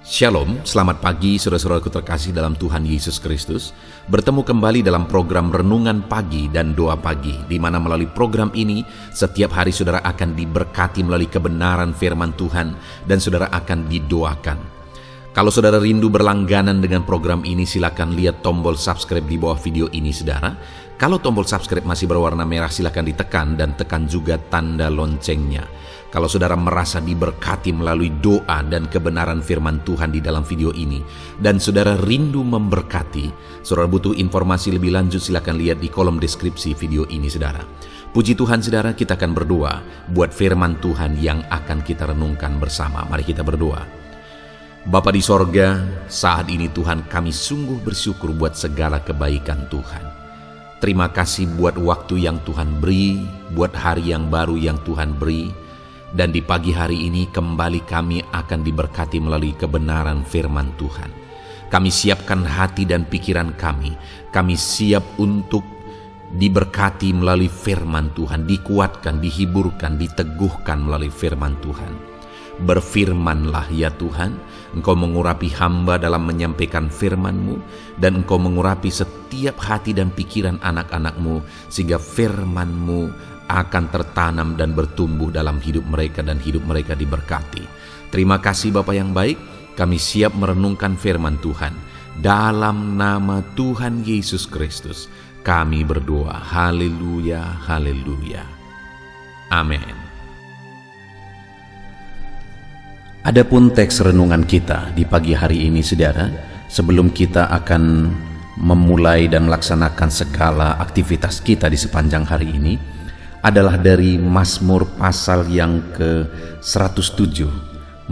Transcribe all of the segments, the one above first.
Shalom, selamat pagi saudara-saudaraku terkasih dalam Tuhan Yesus Kristus. Bertemu kembali dalam program Renungan Pagi dan Doa Pagi, di mana melalui program ini setiap hari saudara akan diberkati melalui kebenaran firman Tuhan dan saudara akan didoakan. Kalau saudara rindu berlangganan dengan program ini, silakan lihat tombol subscribe di bawah video ini saudara. Kalau tombol subscribe masih berwarna merah, silakan ditekan dan tekan juga tanda loncengnya. Kalau saudara merasa diberkati melalui doa dan kebenaran firman Tuhan di dalam video ini, dan saudara rindu memberkati, saudara butuh informasi lebih lanjut, silakan lihat di kolom deskripsi video ini saudara. Puji Tuhan saudara, kita akan berdoa buat firman Tuhan yang akan kita renungkan bersama. Mari kita berdoa. Bapa di sorga, saat ini Tuhan kami sungguh bersyukur buat segala kebaikan Tuhan. Terima kasih buat waktu yang Tuhan beri, buat hari yang baru yang Tuhan beri. Dan di pagi hari ini kembali kami akan diberkati melalui kebenaran firman Tuhan. Kami siapkan hati dan pikiran kami. Kami siap untuk diberkati melalui firman Tuhan, dikuatkan, dihiburkan, diteguhkan melalui firman Tuhan. Berfirmanlah ya Tuhan, Engkau mengurapi hamba dalam menyampaikan firman-Mu, dan Engkau mengurapi setiap hati dan pikiran anak-anak-Mu, sehingga firman-Mu akan tertanam dan bertumbuh dalam hidup mereka dan hidup mereka diberkati. Terima kasih Bapa yang baik, kami siap merenungkan firman Tuhan. Dalam nama Tuhan Yesus Kristus, kami berdoa. Haleluya, haleluya. Amin. Adapun teks renungan kita di pagi hari ini saudara, sebelum kita akan memulai dan melaksanakan segala aktivitas kita di sepanjang hari ini, adalah dari Mazmur pasal yang ke-107,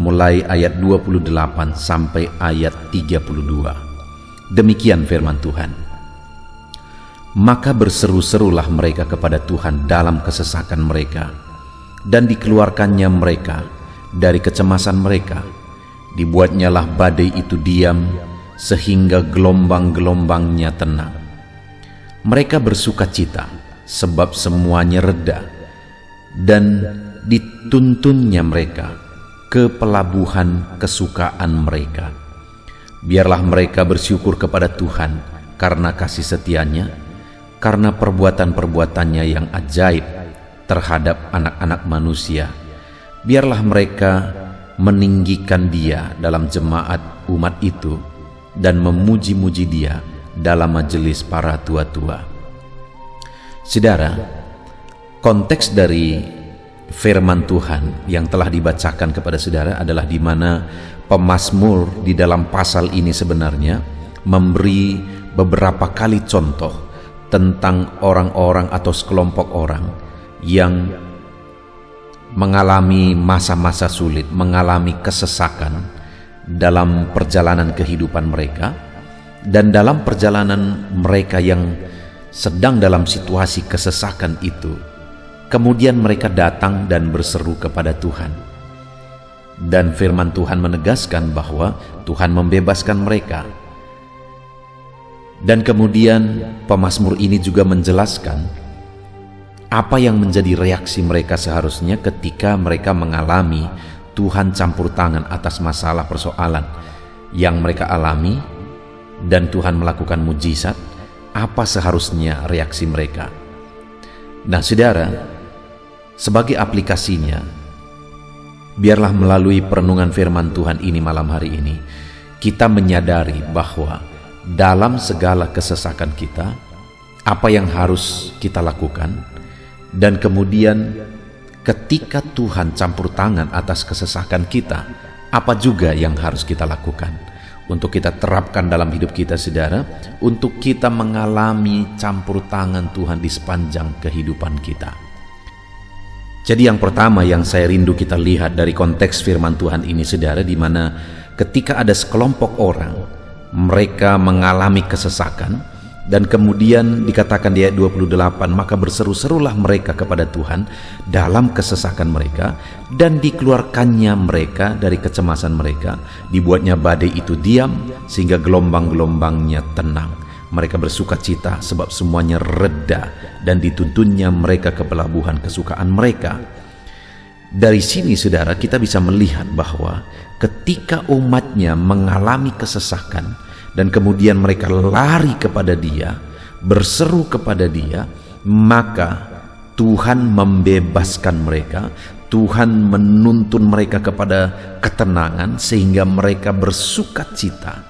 mulai ayat 28 sampai ayat 32. Demikian firman Tuhan. Maka berseru-serulah mereka kepada Tuhan dalam kesesakan mereka, dan dikeluarkannya mereka dari kecemasan mereka. Dibuatnyalah badai itu diam, sehingga gelombang-gelombangnya tenang. Mereka bersuka cita sebab semuanya reda, dan dituntunnya mereka ke pelabuhan kesukaan mereka. Biarlah mereka bersyukur kepada Tuhan karena kasih setianya, karena perbuatan-perbuatannya yang ajaib terhadap anak-anak manusia. Biarlah mereka meninggikan Dia dalam jemaat umat itu, dan memuji-muji Dia dalam majelis para tua-tua. Saudara, konteks dari firman Tuhan yang telah dibacakan kepada saudara adalah di mana pemazmur di dalam pasal ini sebenarnya memberi beberapa kali contoh tentang orang-orang atau sekelompok orang yang mengalami masa-masa sulit, mengalami kesesakan dalam perjalanan kehidupan mereka, dan dalam perjalanan mereka yang sedang dalam situasi kesesakan itu, kemudian mereka datang dan berseru kepada Tuhan. Dan firman Tuhan menegaskan bahwa Tuhan membebaskan mereka. Dan kemudian pemazmur ini juga menjelaskan apa yang menjadi reaksi mereka seharusnya ketika mereka mengalami Tuhan campur tangan atas masalah persoalan yang mereka alami, dan Tuhan melakukan mujizat. Apa seharusnya reaksi mereka? Nah saudara, sebagai aplikasinya, biarlah melalui perenungan firman Tuhan ini malam hari ini, kita menyadari bahwa dalam segala kesesakan kita, apa yang harus kita lakukan, dan kemudian ketika Tuhan campur tangan atas kesesakan kita, apa juga yang harus kita lakukan untuk kita terapkan dalam hidup kita saudara, untuk kita mengalami campur tangan Tuhan di sepanjang kehidupan kita. Jadi yang pertama yang saya rindu kita lihat dari konteks firman Tuhan ini saudara, di mana ketika ada sekelompok orang mereka mengalami kesesakan, dan kemudian dikatakan di ayat 28, maka berseru-serulah mereka kepada Tuhan dalam kesesakan mereka, dan dikeluarkannya mereka dari kecemasan mereka. Dibuatnya badai itu diam, sehingga gelombang-gelombangnya tenang. Mereka bersuka cita sebab semuanya reda, dan dituntunnya mereka ke pelabuhan kesukaan mereka. Dari sini saudara, kita bisa melihat bahwa ketika umatnya mengalami kesesakan dan kemudian mereka lari kepada Dia, berseru kepada Dia, maka Tuhan membebaskan mereka. Tuhan menuntun mereka kepada ketenangan sehingga mereka bersukacita.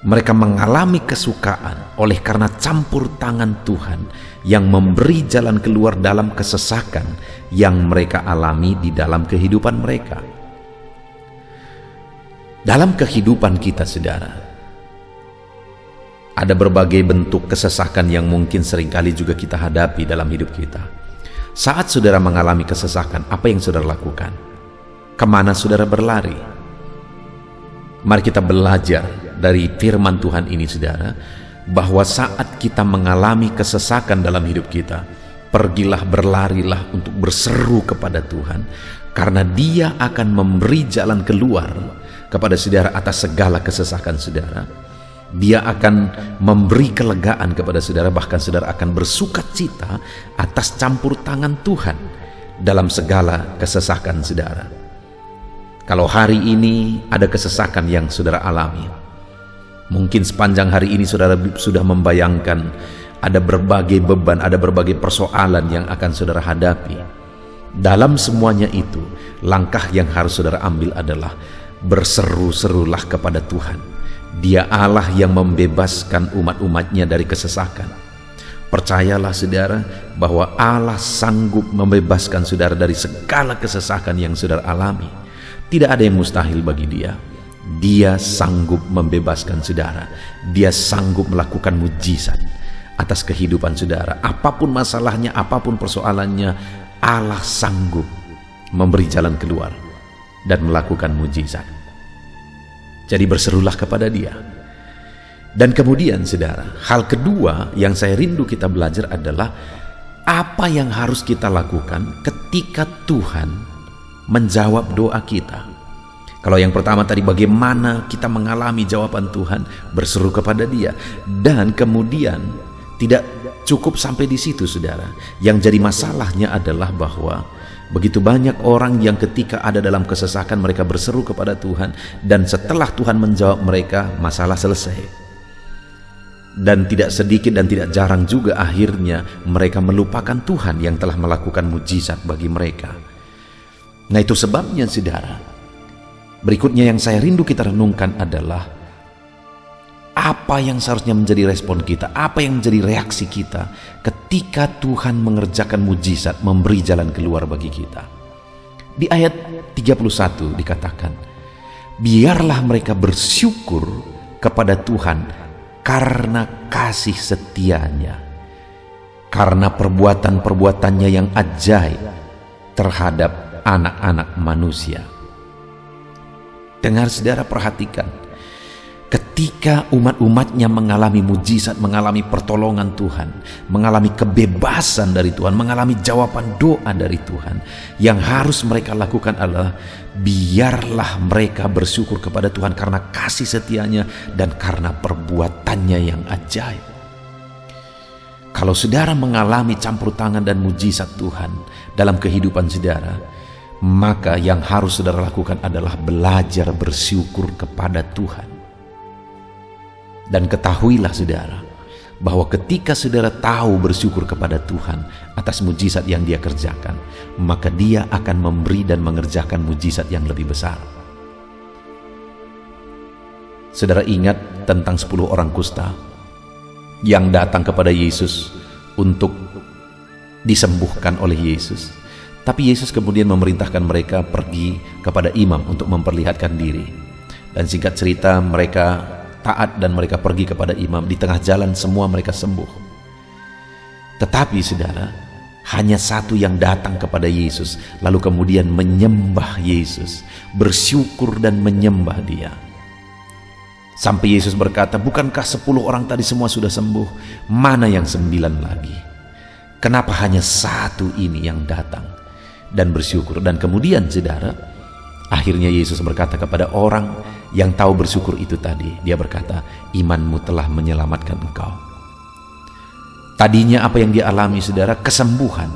Mereka mengalami kesukaan oleh karena campur tangan Tuhan yang memberi jalan keluar dalam kesesakan yang mereka alami di dalam kehidupan mereka. Dalam kehidupan kita, saudara, ada berbagai bentuk kesesakan yang mungkin seringkali juga kita hadapi dalam hidup kita. Saat saudara mengalami kesesakan, apa yang saudara lakukan? Kemana saudara berlari? Mari kita belajar dari firman Tuhan ini, saudara, bahwa saat kita mengalami kesesakan dalam hidup kita, pergilah, berlarilah untuk berseru kepada Tuhan, karena Dia akan memberi jalan keluar kepada saudara atas segala kesesakan saudara. Dia akan memberi kelegaan kepada saudara, bahkan saudara akan bersukacita atas campur tangan Tuhan dalam segala kesesakan saudara. Kalau hari ini ada kesesakan yang saudara alami, mungkin sepanjang hari ini saudara sudah membayangkan ada berbagai beban, ada berbagai persoalan yang akan saudara hadapi. Dalam semuanya itu, langkah yang harus saudara ambil adalah berseru-serulah kepada Tuhan. Dia Allah yang membebaskan umat-umatnya dari kesesakan. Percayalah saudara bahwa Allah sanggup membebaskan saudara dari segala kesesakan yang saudara alami. Tidak ada yang mustahil bagi Dia. Dia sanggup membebaskan saudara. Dia sanggup melakukan mujizat atas kehidupan saudara. Apapun masalahnya, apapun persoalannya, Allah sanggup memberi jalan keluar dan melakukan mujizat. Jadi berserulah kepada Dia. Dan kemudian saudara, hal kedua yang saya rindu kita belajar adalah apa yang harus kita lakukan ketika Tuhan menjawab doa kita. Kalau yang pertama tadi, bagaimana kita mengalami jawaban Tuhan, berseru kepada Dia. Dan kemudian tidak cukup sampai di situ, saudara. Yang jadi masalahnya adalah bahwa begitu banyak orang yang ketika ada dalam kesesakan mereka berseru kepada Tuhan, dan setelah Tuhan menjawab mereka, masalah selesai. Dan tidak sedikit dan tidak jarang juga akhirnya mereka melupakan Tuhan yang telah melakukan mujizat bagi mereka. Nah, itu sebabnya saudara, berikutnya yang saya rindu kita renungkan adalah apa yang seharusnya menjadi respon kita, apa yang menjadi reaksi kita ketika Tuhan mengerjakan mujizat, memberi jalan keluar bagi kita. Di ayat 31 dikatakan, biarlah mereka bersyukur kepada Tuhan karena kasih setianya, karena perbuatan-perbuatannya yang ajaib terhadap anak-anak manusia. Dengar saudara, perhatikan, ketika umat-umatnya mengalami mujizat, mengalami pertolongan Tuhan, mengalami kebebasan dari Tuhan, mengalami jawaban doa dari Tuhan, yang harus mereka lakukan adalah biarlah mereka bersyukur kepada Tuhan karena kasih setianya dan karena perbuatannya yang ajaib. Kalau saudara mengalami campur tangan dan mujizat Tuhan dalam kehidupan saudara, maka yang harus saudara lakukan adalah belajar bersyukur kepada Tuhan. Dan ketahuilah saudara, bahwa ketika saudara tahu bersyukur kepada Tuhan atas mujizat yang Dia kerjakan, maka Dia akan memberi dan mengerjakan mujizat yang lebih besar. Saudara ingat tentang 10 orang kusta yang datang kepada Yesus untuk disembuhkan oleh Yesus. Tapi Yesus kemudian memerintahkan mereka pergi kepada imam untuk memperlihatkan diri. Dan singkat cerita, mereka taat dan mereka pergi kepada imam. Di tengah jalan semua mereka sembuh. Tetapi saudara, hanya satu yang datang kepada Yesus, lalu kemudian menyembah Yesus, bersyukur dan menyembah Dia. Sampai Yesus berkata, bukankah 10 orang tadi semua sudah sembuh? Mana yang 9 lagi? Kenapa hanya satu ini yang datang dan bersyukur? Dan kemudian saudara, akhirnya Yesus berkata kepada orang yang tahu bersyukur itu tadi, Dia berkata, imanmu telah menyelamatkan engkau. Tadinya apa yang dia alami saudara? Kesembuhan.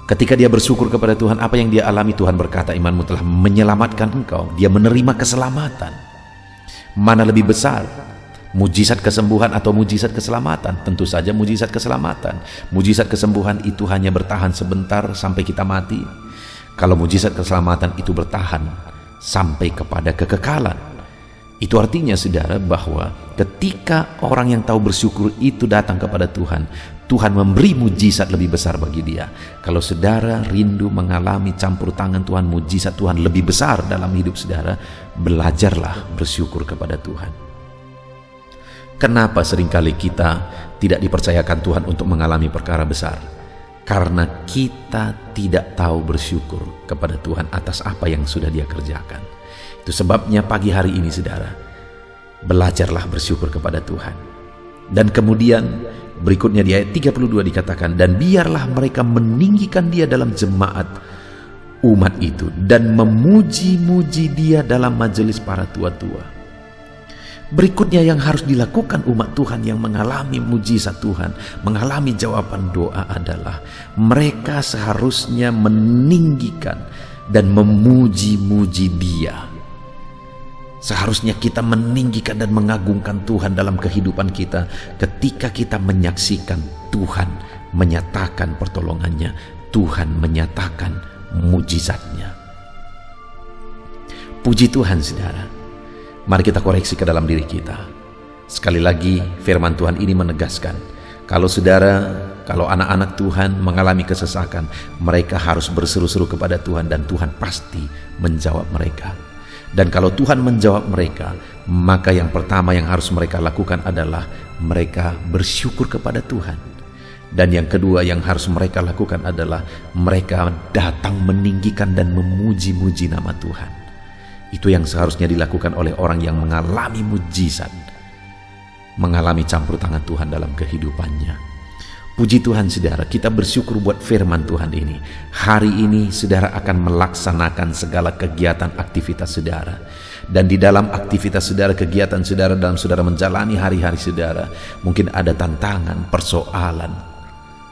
Ketika dia bersyukur kepada Tuhan, apa yang dia alami? Tuhan berkata, imanmu telah menyelamatkan engkau. Dia menerima keselamatan. Mana lebih besar? Mujizat kesembuhan atau mujizat keselamatan? Tentu saja mujizat keselamatan. Mujizat kesembuhan itu hanya bertahan sebentar sampai kita mati. Kalau mujizat keselamatan itu bertahan sampai kepada kekekalan. Itu artinya saudara bahwa ketika orang yang tahu bersyukur itu datang kepada Tuhan, Tuhan memberi mujizat lebih besar bagi dia. Kalau saudara rindu mengalami campur tangan Tuhan, mujizat Tuhan lebih besar dalam hidup saudara, belajarlah bersyukur kepada Tuhan. Kenapa seringkali kita tidak dipercayakan Tuhan untuk mengalami perkara besar? Karena kita tidak tahu bersyukur kepada Tuhan atas apa yang sudah Dia kerjakan. Itu sebabnya pagi hari ini saudara, belajarlah bersyukur kepada Tuhan. Dan kemudian berikutnya di ayat 32 dikatakan, dan biarlah mereka meninggikan Dia dalam jemaat umat itu, dan memuji-muji Dia dalam majelis para tua-tua. Berikutnya yang harus dilakukan umat Tuhan yang mengalami mujizat Tuhan, mengalami jawaban doa adalah mereka seharusnya meninggikan dan memuji-muji Dia. Seharusnya kita meninggikan dan mengagungkan Tuhan dalam kehidupan kita ketika kita menyaksikan Tuhan menyatakan pertolongannya, Tuhan menyatakan mujizatnya. Puji Tuhan saudara. Mari kita koreksi ke dalam diri kita. Sekali lagi firman Tuhan ini menegaskan, kalau anak-anak Tuhan mengalami kesesakan, mereka harus berseru-seru kepada Tuhan dan Tuhan pasti menjawab mereka. Dan kalau Tuhan menjawab mereka, maka yang pertama yang harus mereka lakukan adalah mereka bersyukur kepada Tuhan. Dan yang kedua yang harus mereka lakukan adalah mereka datang meninggikan dan memuji-muji nama Tuhan. Itu yang seharusnya dilakukan oleh orang yang mengalami mujizat, mengalami campur tangan Tuhan dalam kehidupannya. Puji Tuhan saudara, kita bersyukur buat firman Tuhan ini. Hari ini saudara akan melaksanakan segala kegiatan aktivitas saudara. Dan di dalam aktivitas saudara, kegiatan saudara, dalam saudara menjalani hari-hari saudara, mungkin ada tantangan, persoalan,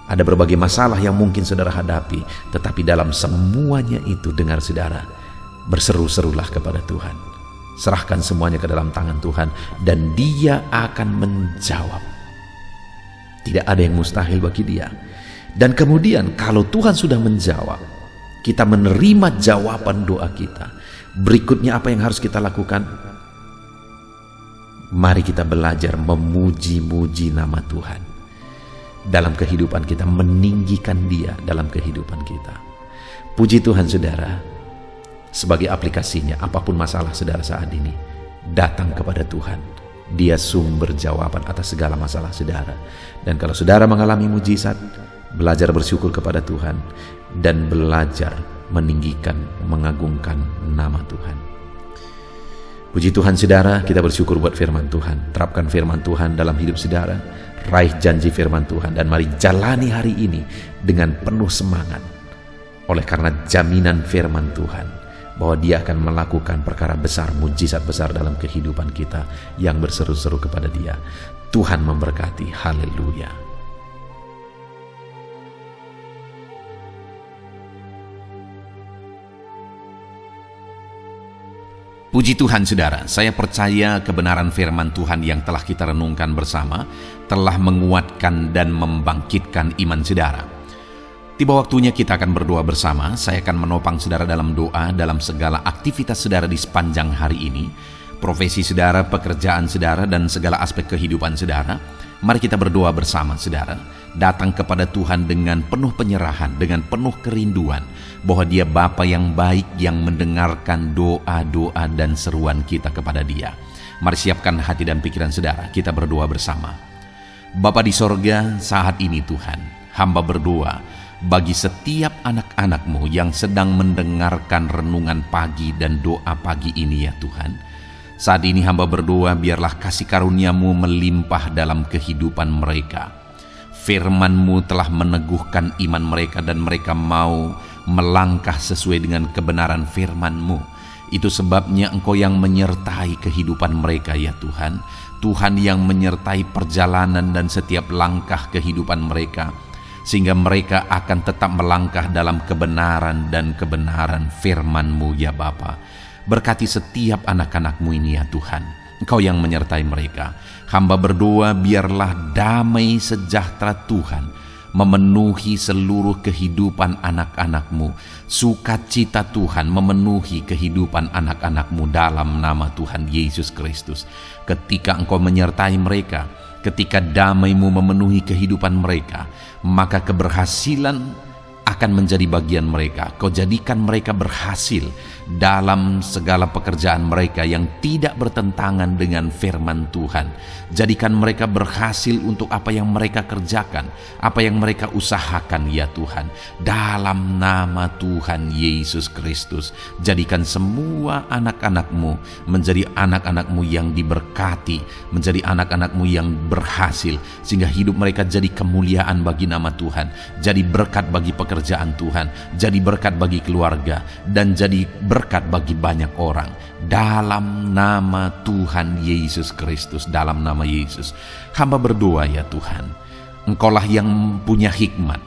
ada berbagai masalah yang mungkin saudara hadapi. Tetapi dalam semuanya itu, dengar saudara, berseru-serulah kepada Tuhan. Serahkan semuanya ke dalam tangan Tuhan dan Dia akan menjawab. Tidak ada yang mustahil bagi Dia. Dan kemudian kalau Tuhan sudah menjawab, kita menerima jawaban doa kita. Berikutnya apa yang harus kita lakukan? Mari kita belajar memuji-muji nama Tuhan dalam kehidupan kita, meninggikan Dia dalam kehidupan kita. Puji Tuhan saudara, sebagai aplikasinya, apapun masalah saudara saat ini, datang kepada Tuhan. Dia sumber jawaban atas segala masalah saudara. Dan kalau saudara mengalami mujizat, belajar bersyukur kepada Tuhan dan belajar meninggikan, mengagungkan nama Tuhan. Puji Tuhan saudara, kita bersyukur buat firman Tuhan. Terapkan firman Tuhan dalam hidup saudara, raih janji firman Tuhan, dan mari jalani hari ini dengan penuh semangat. Oleh karena jaminan firman Tuhan bahwa Dia akan melakukan perkara besar, mujizat besar dalam kehidupan kita yang berseru-seru kepada Dia. Tuhan memberkati. Haleluya. Puji Tuhan saudara, saya percaya kebenaran firman Tuhan yang telah kita renungkan bersama telah menguatkan dan membangkitkan iman saudara. Tiba waktunya kita akan berdoa bersama. Saya akan menopang saudara dalam doa dalam segala aktivitas saudara di sepanjang hari ini, profesi saudara, pekerjaan saudara, dan segala aspek kehidupan saudara. Mari kita berdoa bersama saudara, datang kepada Tuhan dengan penuh penyerahan, dengan penuh kerinduan bahwa Dia Bapa yang baik yang mendengarkan doa-doa dan seruan kita kepada Dia. Mari siapkan hati dan pikiran saudara, kita berdoa bersama. Bapa di sorga, saat ini Tuhan, hamba berdoa bagi setiap anak-anak-Mu yang sedang mendengarkan renungan pagi dan doa pagi ini ya Tuhan. Saat ini hamba berdoa biarlah kasih karunia-Mu melimpah dalam kehidupan mereka. Firman-Mu telah meneguhkan iman mereka dan mereka mau melangkah sesuai dengan kebenaran firman-Mu. Itu sebabnya Engkau yang menyertai kehidupan mereka ya Tuhan. Tuhan yang menyertai perjalanan dan setiap langkah kehidupan mereka. sehingga mereka akan tetap melangkah dalam kebenaran dan kebenaran firman-Mu ya Bapa. Berkati setiap anak-anak-Mu ini ya Tuhan, Engkau yang menyertai mereka. Hamba berdoa biarlah damai sejahtera Tuhan memenuhi seluruh kehidupan anak-anak-Mu. Sukacita Tuhan memenuhi kehidupan anak-anak-Mu dalam nama Tuhan Yesus Kristus. Ketika Engkau menyertai mereka, ketika damai-Mu memenuhi kehidupan mereka, maka keberhasilan akan menjadi bagian mereka. Kau jadikan mereka berhasil dalam segala pekerjaan mereka yang tidak bertentangan dengan firman Tuhan. Jadikan mereka berhasil untuk apa yang mereka kerjakan, apa yang mereka usahakan ya Tuhan. Dalam nama Tuhan Yesus Kristus, jadikan semua anak-anak-Mu menjadi anak-anak-Mu yang diberkati, menjadi anak-anak-Mu yang berhasil, sehingga hidup mereka jadi kemuliaan bagi nama Tuhan, jadi berkat bagi pekerjaan Tuhan, jadi berkat bagi keluarga, dan jadi berkat bagi banyak orang. Dalam nama Tuhan Yesus Kristus, dalam nama Yesus, hamba berdoa ya Tuhan, Engkaulah yang punya hikmat.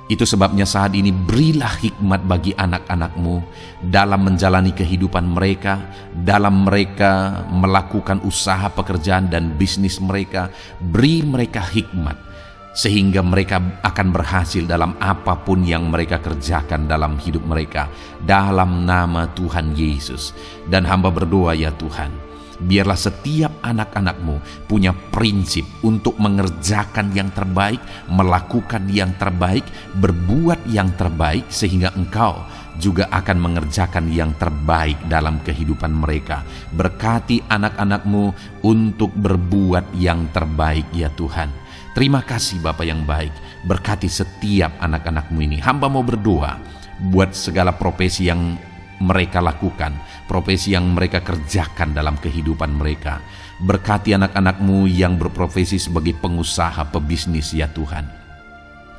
Itu sebabnya saat ini berilah hikmat bagi anak-anak-Mu dalam menjalani kehidupan mereka, dalam mereka melakukan usaha pekerjaan dan bisnis mereka. Beri mereka hikmat sehingga mereka akan berhasil dalam apapun yang mereka kerjakan dalam hidup mereka, dalam nama Tuhan Yesus. Dan hamba berdoa ya Tuhan, biarlah setiap anak-anak-Mu punya prinsip untuk mengerjakan yang terbaik, melakukan yang terbaik, berbuat yang terbaik, sehingga Engkau juga akan mengerjakan yang terbaik dalam kehidupan mereka. Berkati anak-anak-Mu untuk berbuat yang terbaik ya Tuhan. Terima kasih Bapa yang baik, berkati setiap anak-anak-Mu ini. Hamba mau berdoa buat segala profesi yang mereka lakukan, profesi yang mereka kerjakan dalam kehidupan mereka. Berkati anak-anak-Mu yang berprofesi sebagai pengusaha, pebisnis ya Tuhan.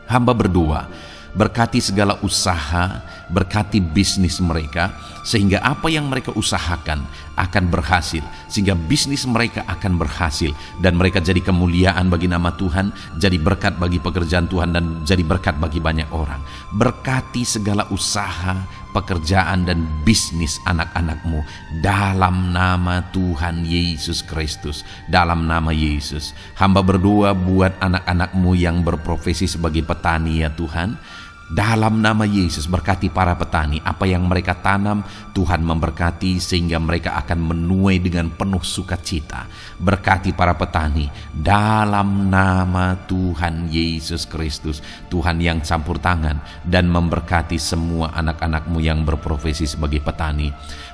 Hamba berdoa, berkati segala usaha, berkati bisnis mereka, sehingga apa yang mereka usahakan akan berhasil, sehingga bisnis mereka akan berhasil, dan mereka jadi kemuliaan bagi nama Tuhan, jadi berkat bagi pekerjaan Tuhan, dan jadi berkat bagi banyak orang. Berkati segala usaha, pekerjaan, dan bisnis anak-anak-Mu dalam nama Tuhan Yesus Kristus, dalam nama Yesus. Hamba berdoa buat anak-anak-Mu yang berprofesi sebagai petani ya Tuhan. Dalam nama Yesus, berkati para petani. Apa yang mereka tanam, Tuhan memberkati sehingga mereka akan menuai dengan penuh sukacita. Berkati para petani dalam nama Tuhan Yesus Kristus. Tuhan yang campur tangan dan memberkati semua anak-anak-Mu yang berprofesi sebagai petani.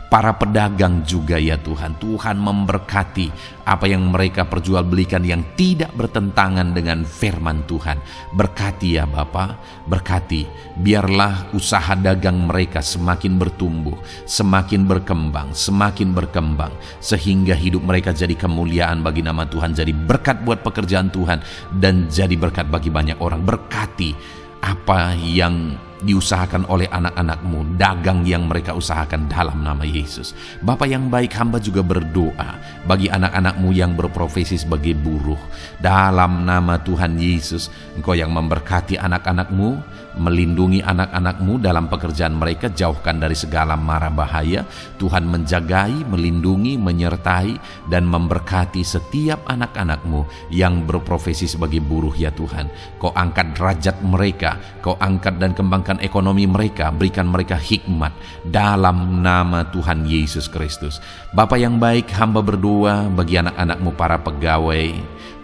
Para pedagang juga ya Tuhan, Tuhan memberkati apa yang mereka perjualbelikan yang tidak bertentangan dengan firman Tuhan. Berkati ya Bapa, berkati, biarlah usaha dagang mereka semakin bertumbuh, semakin berkembang, sehingga hidup mereka jadi kemuliaan bagi nama Tuhan, jadi berkat buat pekerjaan Tuhan, dan jadi berkat bagi banyak orang. Berkati apa yang diusahakan oleh anak-anak-Mu, dagang yang mereka usahakan dalam nama Yesus. Bapa yang baik, hamba juga berdoa bagi anak-anak-Mu yang berprofesi sebagai buruh. Dalam nama Tuhan Yesus, Engkau yang memberkati anak-anak-Mu, melindungi anak-anak-Mu dalam pekerjaan mereka, jauhkan dari segala mara bahaya. Tuhan menjagai, melindungi, menyertai, dan memberkati setiap anak-anak-Mu yang berprofesi sebagai buruh ya Tuhan. Kau angkat derajat mereka, Kau angkat dan kembangkan ekonomi mereka, berikan mereka hikmat dalam nama Tuhan Yesus Kristus. Bapa yang baik, hamba berdoa bagi anak-anak-Mu para pegawai,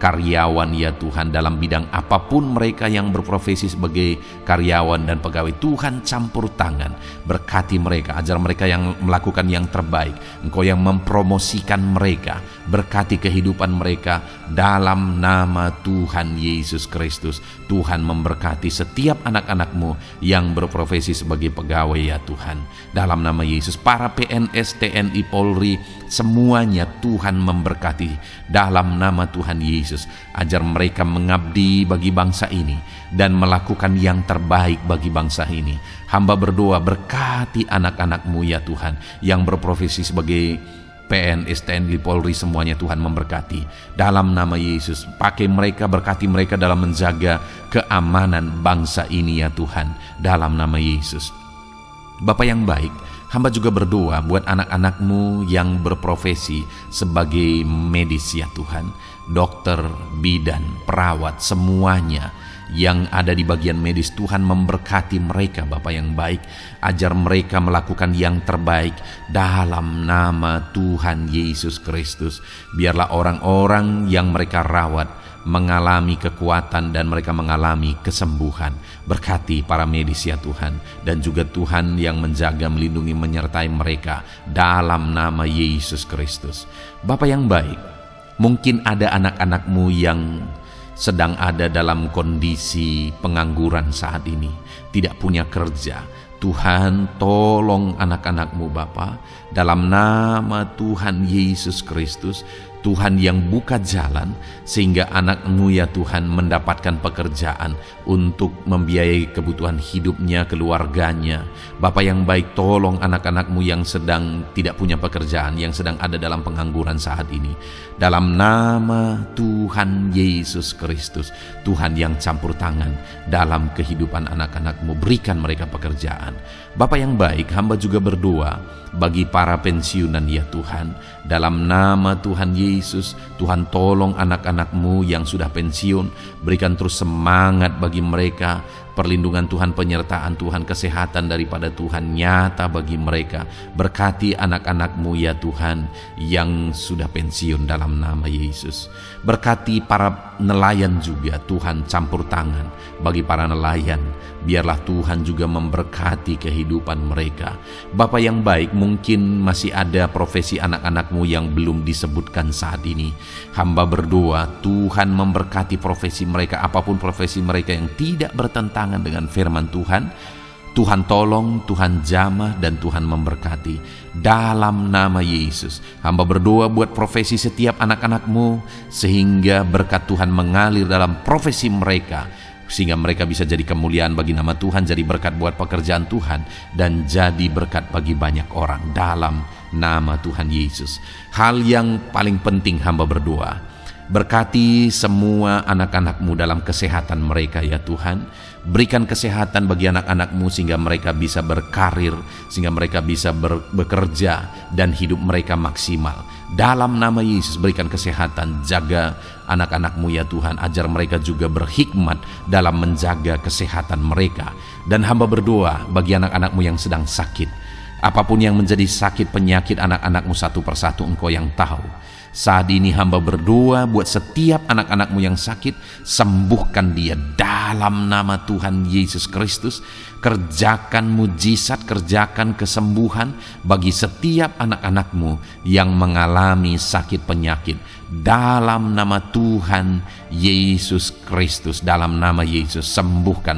karyawan ya Tuhan, dalam bidang apapun mereka yang berprofesi sebagai karyawan dan pegawai. Tuhan campur tangan, berkati mereka, ajar mereka yang melakukan yang terbaik. Engkau yang mempromosikan mereka, berkati kehidupan mereka dalam nama Tuhan Yesus Kristus. Tuhan memberkati setiap anak-anak-Mu yang berprofesi sebagai pegawai ya Tuhan, dalam nama Yesus. Para PNS, TNI, Polri, semuanya Tuhan memberkati dalam nama Tuhan Yesus. Ajar mereka mengabdi bagi bangsa ini dan melakukan yang terbaik bagi bangsa ini. Hamba berdoa, berkati anak-anak-Mu ya Tuhan yang berprofesi sebagai PNS, TNI, Polri, semuanya Tuhan memberkati. Dalam nama Yesus, pakai mereka, berkati mereka dalam menjaga keamanan bangsa ini ya Tuhan. Dalam nama Yesus. Bapa yang baik, hamba juga berdoa buat anak-anak-Mu yang berprofesi sebagai medis ya Tuhan. Dokter, bidan, perawat, semuanya yang ada di bagian medis, Tuhan memberkati mereka Bapa yang baik. Ajar mereka melakukan yang terbaik dalam nama Tuhan Yesus Kristus. Biarlah orang-orang yang mereka rawat mengalami kekuatan dan mereka mengalami kesembuhan. Berkati para medis ya Tuhan, dan juga Tuhan yang menjaga, melindungi, menyertai mereka dalam nama Yesus Kristus. Bapa yang baik, mungkin ada anak-anak-Mu yang sedang ada dalam kondisi pengangguran saat ini, tidak punya kerja. Tuhan, tolong anak-anak-Mu Bapa, dalam nama Tuhan Yesus Kristus. Tuhan yang buka jalan sehingga anak-Mu ya Tuhan mendapatkan pekerjaan untuk membiayai kebutuhan hidupnya, keluarganya. Bapa yang baik, tolong anak-anak-Mu yang sedang tidak punya pekerjaan, yang sedang ada dalam pengangguran saat ini. Dalam nama Tuhan Yesus Kristus, Tuhan yang campur tangan dalam kehidupan anak-anak-Mu, berikan mereka pekerjaan. Bapa yang baik, hamba juga berdoa bagi para pensiunan ya Tuhan. Dalam nama Tuhan Yesus, Tuhan tolong anak-anak-Mu yang sudah pensiun, berikan terus semangat bagi mereka. Perlindungan Tuhan, penyertaan Tuhan, kesehatan daripada Tuhan nyata bagi mereka. Berkati anak-anak-Mu ya Tuhan yang sudah pensiun dalam nama Yesus. Berkati para nelayan juga, Tuhan campur tangan bagi para nelayan. Biarlah Tuhan juga memberkati kehidupan mereka. Bapa yang baik, mungkin masih ada profesi anak-anak-Mu yang belum disebutkan saat ini. Hamba berdoa Tuhan memberkati profesi mereka, apapun profesi mereka yang tidak bertentangan dengan firman Tuhan. Tuhan tolong, Tuhan jamah, dan Tuhan memberkati. Dalam nama Yesus, hamba berdoa buat profesi setiap anak-anak-Mu, sehingga berkat Tuhan mengalir dalam profesi mereka, sehingga mereka bisa jadi kemuliaan bagi nama Tuhan, jadi berkat buat pekerjaan Tuhan, dan jadi berkat bagi banyak orang. Dalam nama Tuhan Yesus. Hal yang paling penting hamba berdoa, berkati semua anak-anak-Mu dalam kesehatan mereka ya Tuhan. Berikan kesehatan bagi anak-anak-Mu sehingga mereka bisa berkarir, sehingga mereka bisa bekerja dan hidup mereka maksimal. Dalam nama Yesus, berikan kesehatan, jaga anak-anak-Mu ya Tuhan. Ajar mereka juga berhikmat dalam menjaga kesehatan mereka. Dan hamba berdoa bagi anak-anak-Mu yang sedang sakit. Apapun yang menjadi sakit penyakit anak-anak-Mu satu persatu, Engkau yang tahu. Saat ini hamba berdoa buat setiap anak-anak-Mu yang sakit, sembuhkan dia dalam nama Tuhan Yesus Kristus. Kerjakan mujizat, kerjakan kesembuhan bagi setiap anak-anak-Mu yang mengalami sakit penyakit. Dalam nama Tuhan Yesus Kristus, dalam nama Yesus, sembuhkan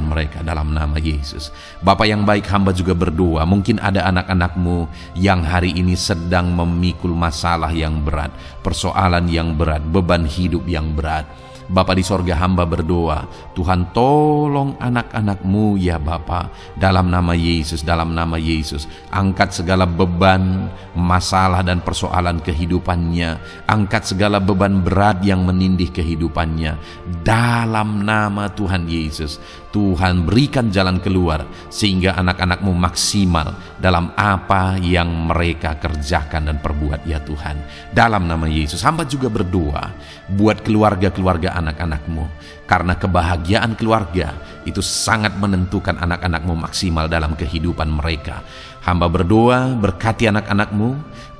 mereka dalam nama Yesus. Bapa yang baik, hamba juga berdoa, mungkin ada anak-anak-Mu yang hari ini sedang memikul masalah yang berat, persoalan yang berat, beban hidup yang berat. Bapa di sorga, hamba berdoa, Tuhan tolong anak-anak-Mu ya Bapa, dalam nama Yesus, dalam nama Yesus. Angkat segala beban, masalah dan persoalan kehidupannya. Angkat segala beban berat yang menindih kehidupannya. Dalam nama Tuhan Yesus, Tuhan berikan jalan keluar sehingga anak-anak-Mu maksimal dalam apa yang mereka kerjakan dan perbuat ya Tuhan. Dalam nama Yesus, hamba juga berdoa buat keluarga-keluarga anak-anak-Mu, karena kebahagiaan keluarga itu sangat menentukan anak-anak-Mu maksimal dalam kehidupan mereka. Hamba berdoa, berkati anak-anak-Mu,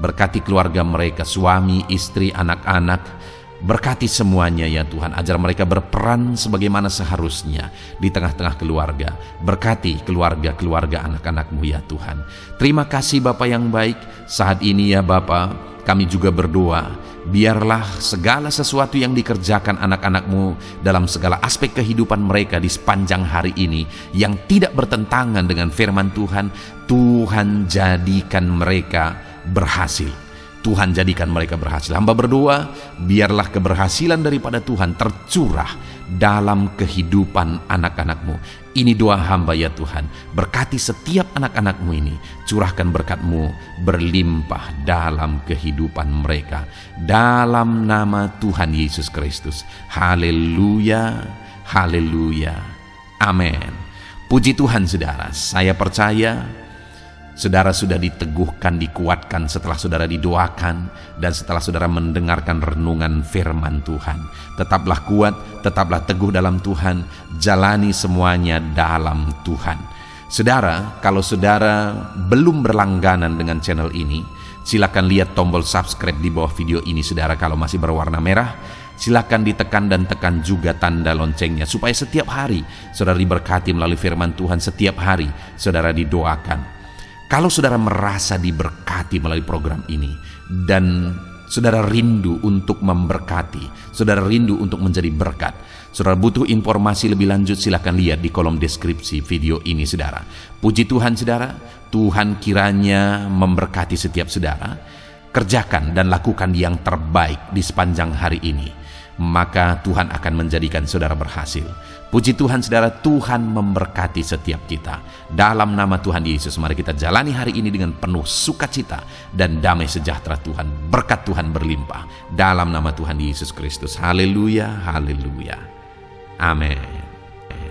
berkati keluarga mereka, suami, istri, anak-anak. Berkati semuanya ya Tuhan, ajar mereka berperan sebagaimana seharusnya di tengah-tengah keluarga. Berkati keluarga-keluarga anak-anak-Mu ya Tuhan. Terima kasih Bapa yang baik. Saat ini ya Bapa, kami juga berdoa, biarlah segala sesuatu yang dikerjakan anak-anak-Mu dalam segala aspek kehidupan mereka di sepanjang hari ini yang tidak bertentangan dengan firman Tuhan, Tuhan jadikan mereka berhasil. Tuhan jadikan mereka berhasil. Hamba berdoa, biarlah keberhasilan daripada Tuhan tercurah dalam kehidupan anak-anak-Mu. Ini doa hamba ya Tuhan. Berkati setiap anak-anak-Mu ini. Curahkan berkat-Mu berlimpah dalam kehidupan mereka. Dalam nama Tuhan Yesus Kristus. Haleluya, haleluya, amin. Puji Tuhan saudara, saya percaya saudara sudah diteguhkan, dikuatkan setelah saudara didoakan dan setelah saudara mendengarkan renungan firman Tuhan. Tetaplah kuat, tetaplah teguh dalam Tuhan, jalani semuanya dalam Tuhan. Saudara, kalau saudara belum berlangganan dengan channel ini, silakan lihat tombol subscribe di bawah video ini saudara. Kalau masih berwarna merah, silakan ditekan dan tekan juga tanda loncengnya supaya setiap hari saudara diberkati melalui firman Tuhan. Setiap hari saudara didoakan. Kalau saudara merasa diberkati melalui program ini dan saudara rindu untuk memberkati, saudara rindu untuk menjadi berkat, saudara butuh informasi lebih lanjut, silakan lihat di kolom deskripsi video ini saudara. Puji Tuhan saudara, Tuhan kiranya memberkati setiap saudara. Kerjakan dan lakukan yang terbaik di sepanjang hari ini, maka Tuhan akan menjadikan saudara berhasil. Puji Tuhan saudara, Tuhan memberkati setiap kita. Dalam nama Tuhan Yesus, mari kita jalani hari ini dengan penuh sukacita dan damai sejahtera Tuhan. Berkat Tuhan berlimpah. Dalam nama Tuhan Yesus Kristus. Haleluya, haleluya. Amin.